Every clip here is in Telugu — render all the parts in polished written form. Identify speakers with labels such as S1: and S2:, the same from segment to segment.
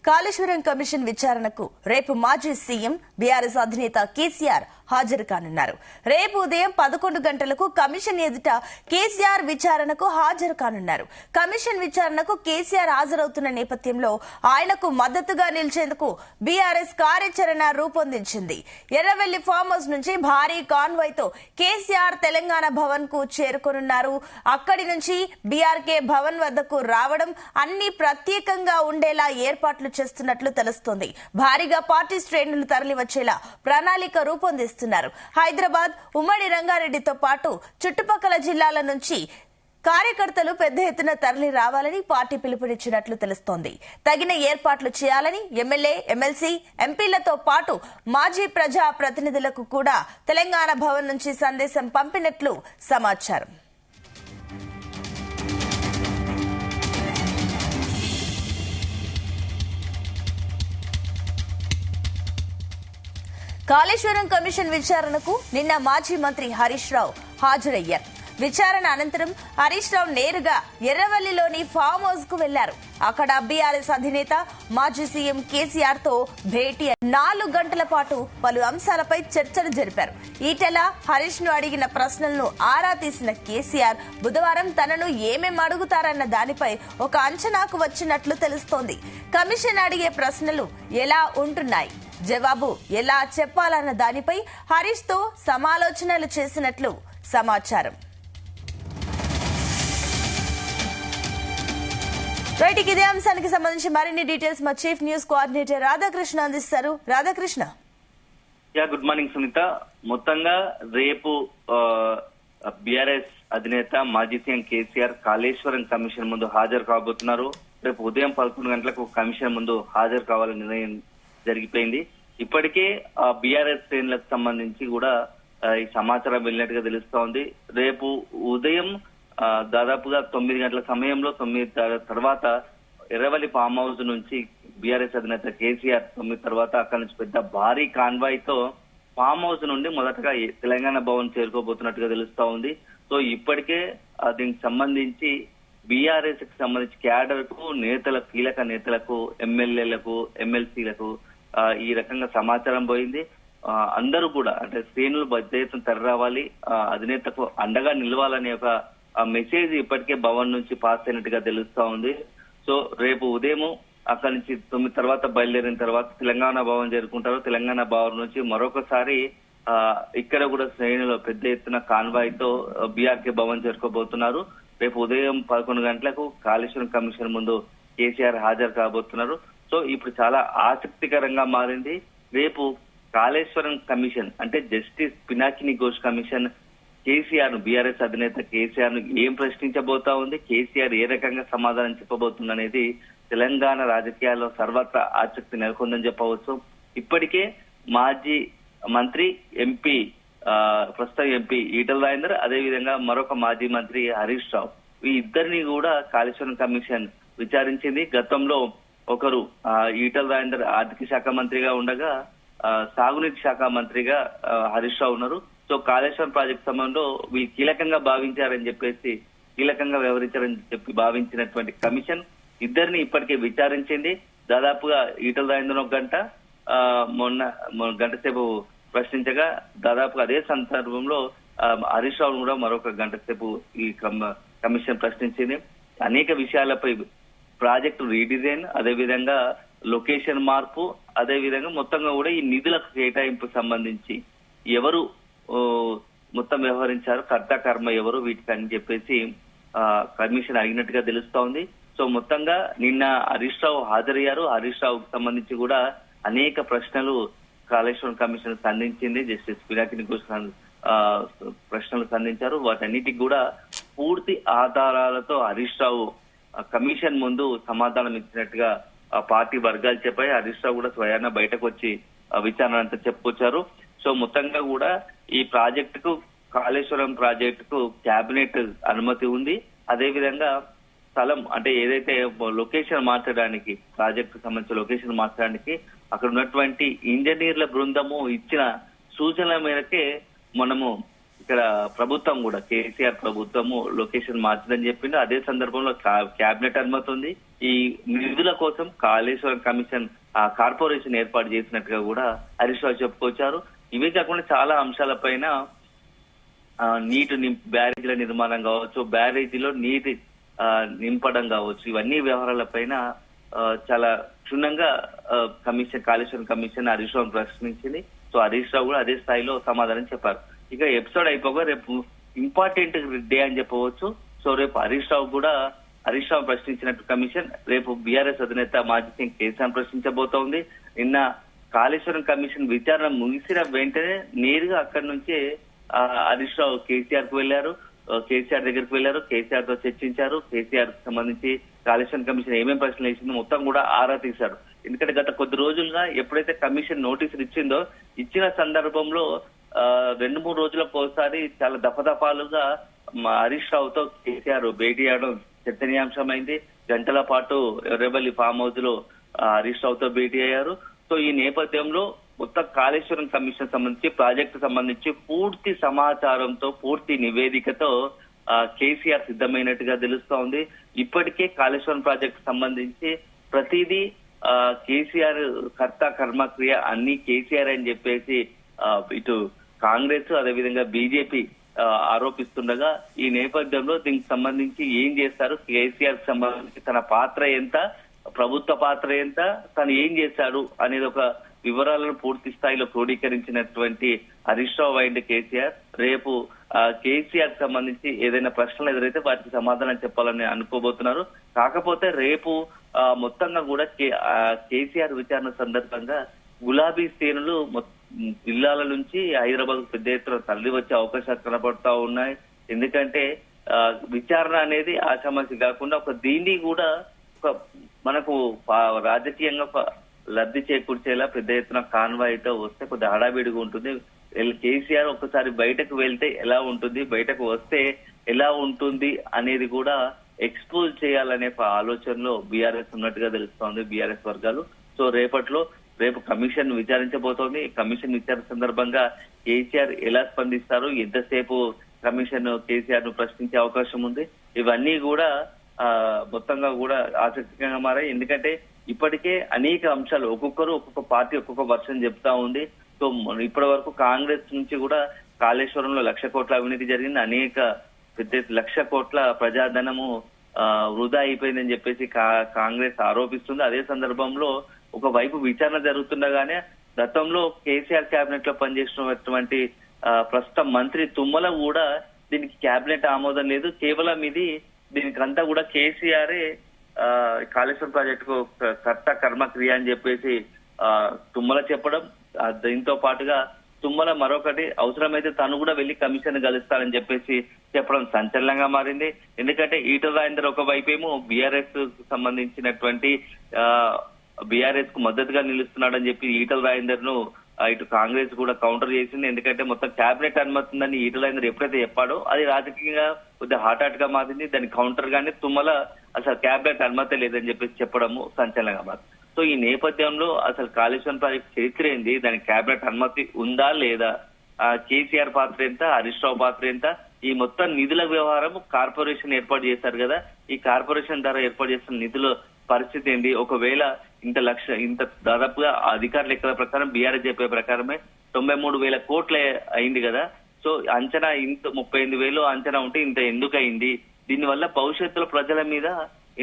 S1: కాళేశ్వరం కమిషన్ విచారణకు రేపు మాజీ సీఎం బీఆర్ఎస్ అధినేత కేసీఆర్ హాజరు కానున్నారు. రేపు ఉదయం 11 గంటలకు కమిషన్ ఎదుట కేసీఆర్ విచారణకు హాజరు కానున్నారు. కమిషన్ విచారణకు కేసీఆర్ హాజరవుతున్న నేపథ్యంలో ఆయనకు మద్దతుగా నిలిచేందుకు బీఆర్ఎస్ కార్యాచరణ రూపొందించింది. ఎర్రవెల్లి ఫామ్ హౌస్ నుంచి భారీ కాన్వాయ్ తో కేసీఆర్ తెలంగాణ భవన్ కు చేరుకోనున్నారు. అక్కడి నుంచి బీఆర్కే భవన్ వద్దకు రావడం అన్ని ప్రత్యేకంగా ఉండేలా ఏర్పాట్లు చేస్తున్నట్లు తెలుస్తోంది. భారీగా పార్టీ శ్రేణులు తరలివచ్చేలా ప్రణాళిక రూపొందిస్తున్నారు. హైదరాబాద్, ఉమ్మడి రంగారెడ్డితో పాటు చుట్టుపక్కల జిల్లాల నుంచి కార్యకర్తలు పెద్ద ఎత్తున తరలి రావాలని పార్టీ పిలుపునిచ్చినట్లు తెలుస్తోంది. తగిన ఏర్పాట్లు చేయాలని ఎమ్మెల్యే, ఎమ్మెల్సీ, ఎంపీలతో పాటు మాజీ ప్రజా ప్రతినిధులకు కూడా తెలంగాణ భవన్ నుంచి సందేశం పంపినట్లు సమాచారం. కాళేశ్వరం కమిషన్ విచారణకు నిన్న మాజీ మంత్రి హరీష్ రావు హాజరయ్యారు. విచారణ అనంతరం హరీష్ రావు నేరుగా ఎర్రవల్లిలోని ఫామ్ హౌస్ కు వెళ్లారు. అక్కడ బీఆర్ఎస్ అధినేత మాజీ సీఎం కేసీఆర్ తో భేటీ 4 గంటల పాటు పలు అంశాలపై చర్చలు జరిపారు. ఈటెల, హరీష్ ను అడిగిన ప్రశ్నలను ఆరా తీసిన కేసీఆర్ బుధవారం తనను ఏమేం అడుగుతారన్న దానిపై ఒక అంచనాకు వచ్చినట్లు తెలుస్తోంది. కమిషన్ అడిగే ప్రశ్నలు ఎలా ఉంటున్నాయి, జవాబు ఎలా చెప్పాలన్న దానిపై హరీష్ తో సమాలోచనలు చేసినట్లు సమాచారం. రైట్, ఇదే అంశానికి సంబంధించి మరిన్ని డీటెయిల్స్ మా చీఫ్ న్యూస్ కోఆర్డినేటర్ రాధాకృష్ణ అందిస్తారు. రాధాకృష్ణ.
S2: Good morning Sunitha. మొత్తంగా రేపు బీఆర్ఎస్ అధినేత మాజీ సీఎం కేసీఆర్ కాళేశ్వరం కమిషన్ ముందు హాజరు కాబోతున్నారు. రేపు ఉదయం 11 గంటలకు కమిషన్ ముందు హాజరు కావాలని నిర్ణయం జరిగిపోయింది. ఇప్పటికే బీఆర్ఎస్ శ్రేణులకు సంబంధించి కూడా ఈ సమాచారం వెళ్ళినట్టుగా తెలుస్తా ఉంది. రేపు ఉదయం దాదాపుగా 9 గంటల సమయంలో 9 తర్వాత ఎర్రవల్లి ఫామ్ హౌస్ నుంచి బీఆర్ఎస్ అధినేత కేసీఆర్ 9 తర్వాత అక్కడి నుంచి పెద్ద భారీ కాన్వాయ్ తో ఫామ్ హౌస్ నుండి మొదటగా తెలంగాణ భవన్ చేరుకోబోతున్నట్టుగా తెలుస్తా ఉంది. సో ఇప్పటికే దీనికి సంబంధించి బీఆర్ఎస్ కి సంబంధించి క్యాడర్ కు నేతలకు, కీలక నేతలకు, ఎమ్మెల్యేలకు, ఎమ్మెల్సీలకు ఈ రకంగా సమాచారం పోయింది. అందరూ కూడా అంటే శ్రేణులు బాధ్యతను తరలి అధినేతకు అండగా నిలవాలనే ఒక మెసేజ్ ఇప్పటికే భవన్ నుంచి పాస్ అయినట్టుగా తెలుస్తా ఉంది. సో రేపు ఉదయం అక్కడి నుంచి 9 తర్వాత బయలుదేరిన తర్వాత తెలంగాణ భవన్ చేరుకుంటారు. తెలంగాణ భవన్ నుంచి మరొకసారి ఇక్కడ కూడా శ్రేణులు పెద్ద ఎత్తున కాన్వాయ్ తో బీఆర్కే భవన్ చేరుకోబోతున్నారు. రేపు ఉదయం 11 గంటలకు కాళేశ్వరం కమిషన్ ముందు కేసీఆర్ హాజరు కాబోతున్నారు. సో ఇప్పుడు చాలా ఆసక్తికరంగా మారింది. రేపు కాళేశ్వరం కమిషన్ అంటే జస్టిస్ పినాకిని ఘోష్ కమిషన్ కేసీఆర్ ను, బీఆర్ఎస్ అధినేత కేసీఆర్ ను ఏం ప్రశ్నించబోతా ఉంది, కేసీఆర్ ఏ రకంగా సమాధానం చెప్పబోతుంది అనేది తెలంగాణ రాజకీయాల్లో సర్వత్రా ఆసక్తి నెలకొందని చెప్పవచ్చు. ఇప్పటికే మాజీ మంత్రి, ఎంపీ, ప్రస్తుత ఎంపీ ఈటెల రాజేందర్, అదేవిధంగా మరొక మాజీ మంత్రి హరీష్ రావు, ఈ ఇద్దరిని కూడా కాళేశ్వరం కమిషన్ విచారించింది. గతంలో ఒకరు ఈటెల రాజేందర్ ఆర్థిక శాఖ మంత్రిగా ఉండగా సాగునీటి శాఖ మంత్రిగా హరీష్ రావు ఉన్నారు. సో కాళేశ్వరం ప్రాజెక్టు సమయంలో వీళ్ళు కీలకంగా భావించారని చెప్పేసి, కీలకంగా వ్యవహరించారని చెప్పి భావించినటువంటి కమిషన్ ఇద్దరిని ఇప్పటికే విచారించింది. దాదాపుగా ఈటెల రాజేందర్ 1 గంట, మొన్న గంట సేపు ప్రశ్నించగా దాదాపుగా అదే సందర్భంలో హరీష్ రావు కూడా మరొక గంట సేపు ఈ కమిషన్ ప్రశ్నించింది. అనేక విషయాలపై ప్రాజెక్టు రీడిజైన్, అదేవిధంగా లొకేషన్ మార్పు, అదేవిధంగా మొత్తంగా కూడా ఈ నిధులకు కేటాయింపు సంబంధించి ఎవరు మొత్తం వ్యవహరించారు, కర్త కర్మ ఎవరు, వీటికి అని చెప్పేసి కమిషన్ అడిగినట్టుగా తెలుస్తా ఉంది. సో మొత్తంగా నిన్న హరీష్ రావు హాజరయ్యారు. హరీష్ రావుకు సంబంధించి కూడా అనేక ప్రశ్నలు కాళేశ్వరం కమిషన్ సంధించింది. జస్టిస్ పినాకిని ఘోష్ ప్రశ్నలు సంధించారు. వాటన్నిటికి కూడా పూర్తి ఆధారాలతో హరీష్ రావు కమిషన్ ముందు సమాధానం ఇచ్చినట్టుగా పార్టీ వర్గాలు చెప్పాయి. హరీష్ రావు కూడా స్వయాన బయటకు వచ్చి విచారణ అంతా చెప్పుకొచ్చారు. సో మొత్తంగా కూడా ఈ ప్రాజెక్టుకు, కాళేశ్వరం ప్రాజెక్టుకు కేబినెట్ అనుమతి ఉంది. అదేవిధంగా స్థలం అంటే ఏదైతే లొకేషన్ మార్చడానికి, ప్రాజెక్టు సంబంధించిన లొకేషన్ మార్చడానికి అక్కడ ఉన్నటువంటి ఇంజనీర్ల బృందము ఇచ్చిన సూచనల మేరకే మనము ఇక్కడ ప్రభుత్వం కూడా కేసీఆర్ ప్రభుత్వము లొకేషన్ మార్చిందని చెప్పిండు. అదే సందర్భంలో కేబినెట్ అనుమతి ఉంది. ఈ నిధుల కోసం కాళేశ్వరం కమిషన్ కార్పొరేషన్ ఏర్పాటు చేసినట్టుగా కూడా హరీష్ రావు చెప్పుకొచ్చారు. ఇవే కాకుండా చాలా అంశాలపైన నీటి బ్యారేజీల నిర్మాణం కావచ్చు, బ్యారేజీలో నీటి నింపడం కావచ్చు, ఇవన్నీ వ్యవహారాలపైన చాలా క్షుణ్ణంగా కాళేశ్వరం కమిషన్ హరీష్ రావు ప్రశ్నించింది. సో హరీష్ రావు కూడా అదే స్థాయిలో సమాధానం చెప్పారు. ఇక ఎపిసోడ్ అయిపోగా రేపు ఇంపార్టెంట్ డే అని చెప్పవచ్చు. సో రేపు హరీష్ రావు ప్రశ్నించినట్టు కమిషన్ రేపు బీఆర్ఎస్ అధినేత మాజీ సీఎం కేసీఆర్ ప్రశ్నించబోతోంది. నిన్న కాళేశ్వరం కమిషన్ విచారణ ముగిసిన వెంటనే నేరుగా అక్కడి నుంచే హరీష్ రావు కేసీఆర్ దగ్గరికి వెళ్లారు. కేసీఆర్ తో చర్చించారు. కేసీఆర్ కు సంబంధించి కాళేశ్వరం కమిషన్ ఏమేమి ప్రశ్నలు వేసిందో మొత్తం కూడా ఆరా తీశారు. ఎందుకంటే గత కొద్ది రోజులుగా ఎప్పుడైతే కమిషన్ నోటీసులు ఇచ్చిన సందర్భంలో 2-3 రోజులకు ఒకసారి చాలా దఫదఫాలుగా హరీష్ రావుతో కేసీఆర్ భేటీ అవడం చర్చనీయాంశమైంది. గంటల పాటు ఎర్రబెల్లి ఫామ్ హౌస్ లో హరీష్ రావుతో భేటీ అయ్యారు. సో ఈ నేపథ్యంలో మొత్తం కాళేశ్వరం కమిషన్ సంబంధించి ప్రాజెక్టు సంబంధించి పూర్తి సమాచారంతో పూర్తి నివేదికతో కేసీఆర్ సిద్ధమైనట్టుగా తెలుస్తా ఉంది. ఇప్పటికే కాళేశ్వరం ప్రాజెక్టు సంబంధించి ప్రతిదీ కేసీఆర్ కర్త కర్మక్రియ అన్ని కేసీఆర్ అని చెప్పేసి ఇటు కాంగ్రెస్ అదేవిధంగా బీజేపీ ఆరోపిస్తుండగా ఈ నేపథ్యంలో దీనికి సంబంధించి ఏం చేస్తారు, కేసీఆర్ సంబంధించి తన పాత్ర ఎంత, ప్రభుత్వ పాత్ర ఎంత, తను ఏం చేశాడు అనేది ఒక వివరాలను పూర్తి స్థాయిలో క్రోడీకరించినటువంటి హరీష్ రావు అండ్ కేసీఆర్ రేపు కేసీఆర్ సంబంధించి ఏదైనా ప్రశ్నలు ఎదురైతే వాటికి సమాధానం చెప్పాలని అనుకోబోతున్నారు. కాకపోతే రేపు మొత్తంగా కూడా కేసీఆర్ విచారణ సందర్భంగా గులాబీ శ్రేణులు జిల్లాల నుంచి హైదరాబాద్ పెద్ద ఎత్తున తరలి వచ్చే అవకాశాలు కనబడతా ఉన్నాయి. ఎందుకంటే విచారణ అనేది ఆషామాషి కాకుండా దీన్ని కూడా మనకు రాజకీయంగా లబ్ధి చేకూర్చేలా పెద్ద ఎత్తున కాన్వాయ్తో వస్తే కొద్దిగా హడావిడిగా ఉంటుంది. కేసీఆర్ ఒక్కసారి బయటకు వెళ్తే ఎలా ఉంటుంది, బయటకు వస్తే ఎలా ఉంటుంది అనేది కూడా ఎక్స్పోజ్ చేయాలనే ఆలోచనలో బీఆర్ఎస్ ఉన్నట్టుగా తెలుస్తోంది, బీఆర్ఎస్ వర్గాలు. సో రేపు కమిషన్ విచారించబోతోంది. కమిషన్ విచారణ సందర్భంగా కేసీఆర్ ఎలా స్పందిస్తారు, ఎంతసేపు కమిషన్ కేసీఆర్ ను ప్రశ్నించే అవకాశం ఉంది, ఇవన్నీ కూడా మొత్తంగా కూడా ఆసక్తికరంగా మారాయి. ఎందుకంటే ఇప్పటికే అనేక అంశాలు ఒక్కొక్క పార్టీ ఒక్కొక్క వర్షన్ చెప్తా ఉంది. సో ఇప్పటి వరకు కాంగ్రెస్ నుంచి కూడా కాళేశ్వరంలో 1,00,000 కోట్ల అవినీతి జరిగింది, అనేక 1,00,000 కోట్ల ప్రజాధనము వృధా అయిపోయిందని చెప్పేసి కాంగ్రెస్ ఆరోపిస్తుంది. అదే సందర్భంలో ఒకవైపు విచారణ జరుగుతుండగానే గతంలో కేసీఆర్ కేబినెట్ లో పనిచేసినటువంటి ప్రస్తుత మంత్రి తుమ్మల కూడా దీనికి కేబినెట్ ఆమోదం లేదు, కేవలం దీనికంతా కూడా కేసీఆరే కాళేశ్వరం ప్రాజెక్టుకు కర్త కర్మక్రియ అని చెప్పేసి తుమ్మల చెప్పడం, దీంతో పాటుగా తుమ్మల మరొకటి అవసరమైతే తను కూడా వెళ్లి కమిషన్ కలుస్తానని చెప్పేసి చెప్పడం సంచలనంగా మారింది. ఎందుకంటే ఈటల రాజేందర్ ఒకవైపేమో బీఆర్ఎస్ సంబంధించినటువంటి బీఆర్ఎస్ కు మద్దతుగా నిలుస్తున్నాడని చెప్పి ఈటల రాజేందర్ ను ఇటు కాంగ్రెస్ కూడా కౌంటర్ చేసింది. ఎందుకంటే మొత్తం కేబినెట్ అనుమతి ఉందని ఈటల రాజేందర్ ఎప్పుడైతే చెప్పాడో అది రాజకీయంగా కొద్దిగా హాట్ గా మారింది. దాని కౌంటర్ గానే తుమ్మల అసలు కేబినెట్ అనుమతి లేదని చెప్పేసి చెప్పడము సంచలనంగా మారింది. సో ఈ నేపథ్యంలో అసలు కాళేశ్వరం ప్రాజెక్ట్ చరిత్ర ఏంది, దానికి కేబినెట్ అనుమతి ఉందా లేదా, కేసీఆర్ పాత్ర ఎంత, హరీష్ రావు పాత్ర ఎంత, ఈ మొత్తం నిధుల వ్యవహారం కార్పొరేషన్ ఏర్పాటు చేశారు కదా, ఈ కార్పొరేషన్ ద్వారా ఏర్పాటు చేసిన నిధుల పరిస్థితి ఏంటి, ఒకవేళ ఇంత దాదాపుగా అధికారుల లెక్కల ప్రకారం బీఆర్ఎస్ చెప్పే ప్రకారమే 93,000 కోట్ల అయింది కదా. సో అంచనా 38,000 అంచనా ఉంటే ఇంత ఎందుకు అయింది, దీనివల్ల భవిష్యత్తులో ప్రజల మీద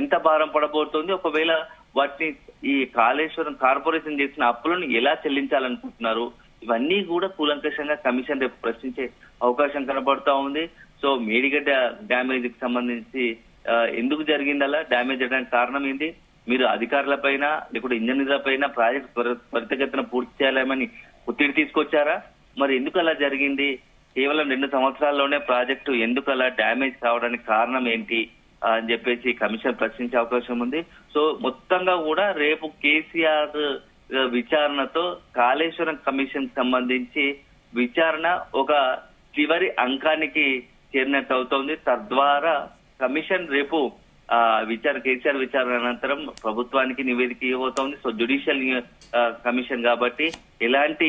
S2: ఎంత భారం పడబోతోంది, ఒకవేళ వాటిని ఈ కాళేశ్వరం కార్పొరేషన్ చేసిన అప్పులను ఎలా చెల్లించాలనుకుంటున్నారు, ఇవన్నీ కూడా కూలంకషంగా కమిషన్ రేపు ప్రశ్నించే అవకాశం కనబడతా ఉంది. సో మేడిగడ్డ డ్యామేజ్ కి సంబంధించి ఎందుకు జరిగింది, అలా డ్యామేజ్ అవ్వడానికి కారణం ఏంటి, మీరు అధికారుల పైన లేకుంటే ఇంజనీర్ల పైన ప్రాజెక్ట్ త్వరితగతిన పూర్తి చేయాలని ఒత్తిడి తీసుకొచ్చారా, మరి ఎందుకు అలా జరిగింది, కేవలం 2 సంవత్సరాల్లోనే ప్రాజెక్టు ఎందుకు అలా డ్యామేజ్ కావడానికి కారణం ఏంటి అని చెప్పేసి కమిషన్ ప్రశ్నించే అవకాశం ఉంది. సో మొత్తంగా కూడా రేపు కేసీఆర్ విచారణతో కాళేశ్వరం కమిషన్ సంబంధించి విచారణ ఒక చివరి అంకానికి చేరినట్టు అవుతోంది. తద్వారా కమిషన్ రేపు కేసీఆర్ విచారణ అనంతరం ప్రభుత్వానికి నివేదిక ఇవ్వబోతోంది. సో జ్యుడిషియల్ కమిషన్ కాబట్టి ఎలాంటి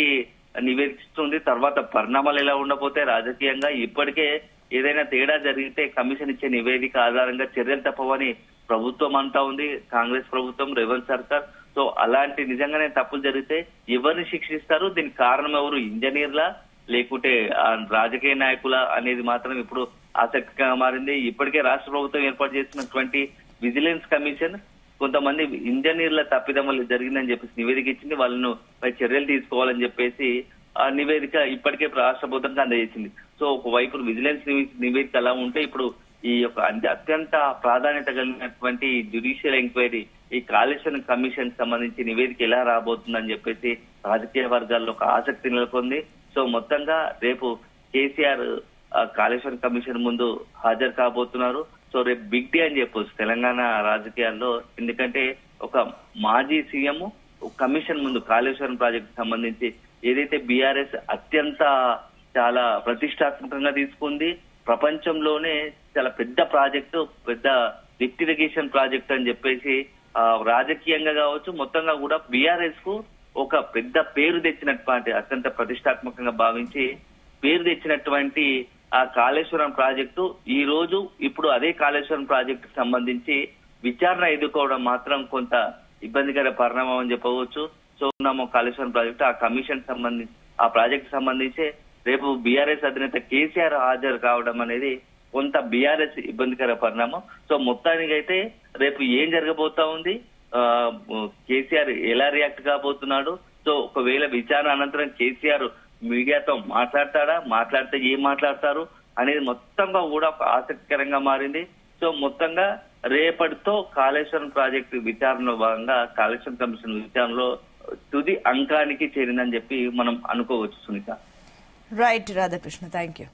S2: నివేదిస్తుంది. తర్వాత పరిణామాలు ఎలా ఉండబోతే రాజకీయంగా ఇప్పటికే ఏదైనా తేడా జరిగితే కమిషన్ ఇచ్చే నివేదిక ఆధారంగా చర్యలు తప్పవని ప్రభుత్వం అంటా ఉంది, కాంగ్రెస్ ప్రభుత్వం, రేవంత్ సర్కార్. సో అలాంటి నిజంగానే తప్పులు జరిగితే ఎవరిని శిక్షిస్తారు, దీనికి కారణం ఎవరు, ఇంజనీర్లా లేకుంటే రాజకీయ నాయకుల అనేది మాత్రం ఇప్పుడు ఆసక్తిగా మారింది. ఇప్పటికే రాష్ట్ర ప్రభుత్వం ఏర్పాటు చేసినటువంటి విజిలెన్స్ కమిషన్ కొంతమంది ఇంజనీర్ల తప్పిదం వల్ల జరిగిందని చెప్పేసి నివేదిక ఇచ్చింది. వాళ్ళను పై చర్యలు తీసుకోవాలని చెప్పేసి ఆ నివేదిక ఇప్పటికే రాష్ట్ర ప్రభుత్వానికి అందజేసింది. సో ఒకవైపు విజిలెన్స్ నివేదిక అలా ఉంటే ఇప్పుడు ఈ యొక్క అత్యంత ప్రాధాన్యత కలిగినటువంటి జ్యుడిషియల్ ఎంక్వైరీ, ఈ కాళేశ్వరం కమిషన్ సంబంధించి నివేదిక ఎలా రాబోతుందని చెప్పేసి రాజకీయ వర్గాల్లో ఒక ఆసక్తి నెలకొంది. సో మొత్తంగా రేపు కేసీఆర్ కాళేశ్వరం కమిషన్ ముందు హాజరు కాబోతున్నారు. సో రేపు బిగ్ డే అని చెప్పొచ్చు తెలంగాణ రాజకీయాల్లో. ఎందుకంటే ఒక మాజీ సీఎం కమిషన్ ముందు కాళేశ్వరం ప్రాజెక్టు సంబంధించి ఏదైతే బీఆర్ఎస్ అత్యంత చాలా ప్రతిష్టాత్మకంగా తీసుకుంది, ప్రపంచంలోనే చాలా పెద్ద ప్రాజెక్టు, పెద్ద లిఫ్ట్ ఇరిగేషన్ ప్రాజెక్ట్ అని చెప్పేసి రాజకీయంగా కావచ్చు మొత్తంగా కూడా బీఆర్ఎస్ కు ఒక పెద్ద పేరు తెచ్చినటువంటి, అత్యంత ప్రతిష్టాత్మకంగా భావించి పేరు తెచ్చినటువంటి ఆ కాళేశ్వరం ప్రాజెక్టు ఈ రోజు ఇప్పుడు అదే కాళేశ్వరం ప్రాజెక్టు సంబంధించి విచారణ ఎదుర్కోవడం మాత్రం కొంత ఇబ్బందికర పరిణామం అని చెప్పవచ్చు. సో కాళేశ్వరం ప్రాజెక్టు ఆ కమిషన్ సంబంధించి ఆ ప్రాజెక్టు సంబంధించి రేపు బీఆర్ఎస్ అధినేత కేసీఆర్ హాజరు కావడం అనేది కొంత బీఆర్ఎస్ ఇబ్బందికర పరిణామం. సో మొత్తానికైతే రేపు ఏం జరగబోతా ఉంది, కేసీఆర్ ఎలా రియాక్ట్ కాబోతున్నాడు, సో ఒకవేళ విచారణ అనంతరం కేసీఆర్ మీడియాతో మాట్లాడతాడా, మాట్లాడితే ఏం మాట్లాడతారు అనేది మొత్తంగా కూడా ఒక ఆసక్తికరంగా మారింది. సో మొత్తంగా రేపటితో కాళేశ్వరం ప్రాజెక్టు విచారణలో భాగంగా కాళేశ్వరం కమిషన్ విచారణలో తుది అంకానికి చేరిందని చెప్పి మనం అనుకోవచ్చు Sunita.
S1: Right Radhakrishna, thank you.